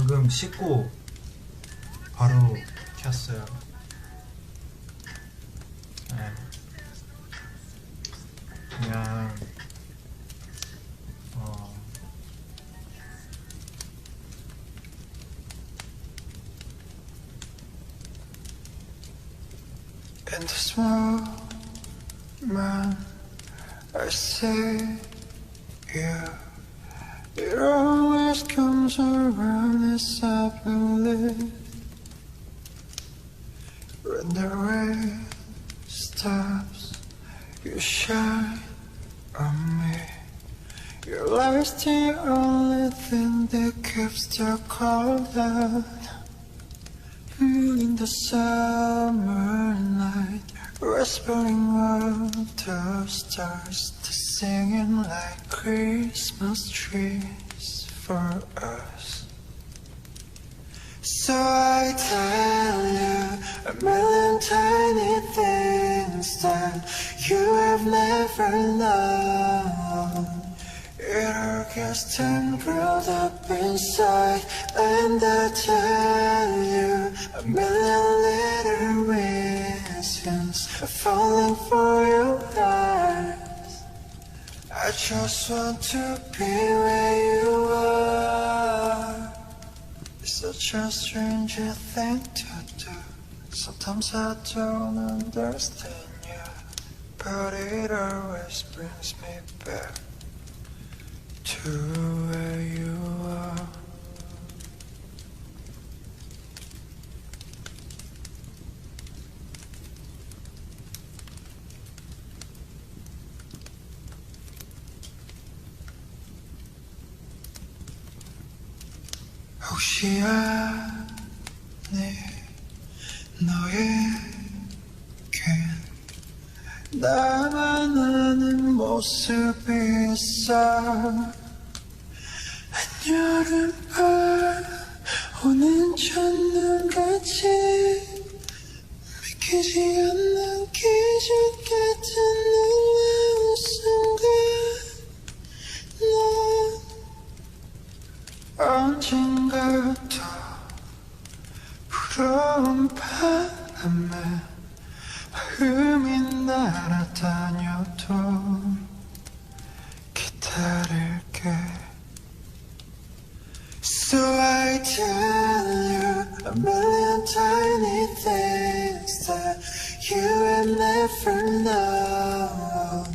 방금 씻고 바로 켰어요. 네. 그냥 In this moment I see you. It always comes around as I believe. When the rain stops, you shine on me. Your light is the only thing that keeps the cold out. In the summer night, whispering of the stars, they're singing like Christmas trees for us. So I tell you a million tiny things that you have never known. It all gets tangled up inside, and I tell you a million little reasons falling for your eyes. I just want to be where you are. It's such a strange thing to do. Sometimes I don't understand you, but it always brings me back to where you are. 혹시 아니 너에겐 나만 아는 모습이 있어. 한여름밤 오는 첫눈같이 믿기지 않는 기적 같은 놀라운 순간 넌 언젠가 더 부러운 바람에 마음이 날아다녀도 기다릴게. So I tell you a million tiny things that you have never known.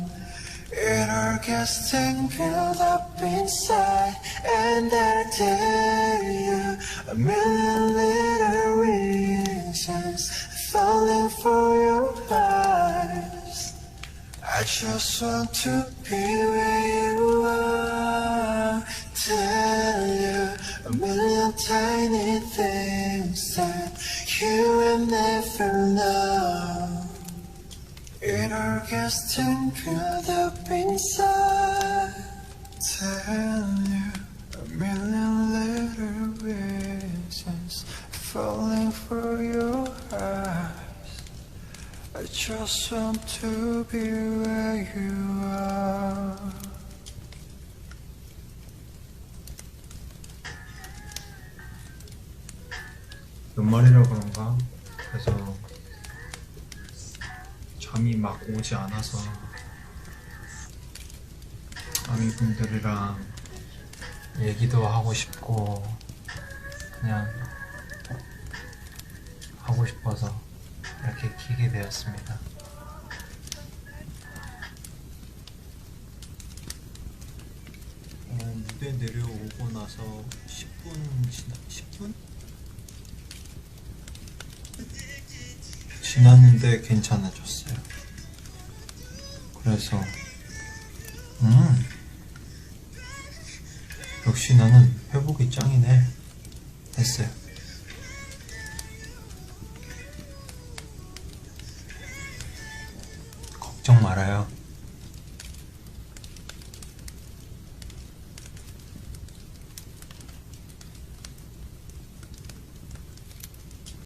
It all gets tangled up inside, and I tell you a million little reasons falling for your eyes. I just want to be where you are. Tell you a million tiny things that you have never known. It all gets tangled up inside. Tell you a million little reasons falling for your eyes. I just want to be where you are. 연말이라 그런가? 그래서 잠이 막 오지 않아서 아미분들이랑 얘기도 하고 싶고 그냥 하고 싶어서 이렇게 키게 되었습니다. 무대 내려오고 나서 10분 지났는데 괜찮아졌어요. 그래서 역시 나는 회복이 짱이네 했어요. 걱정 말아요.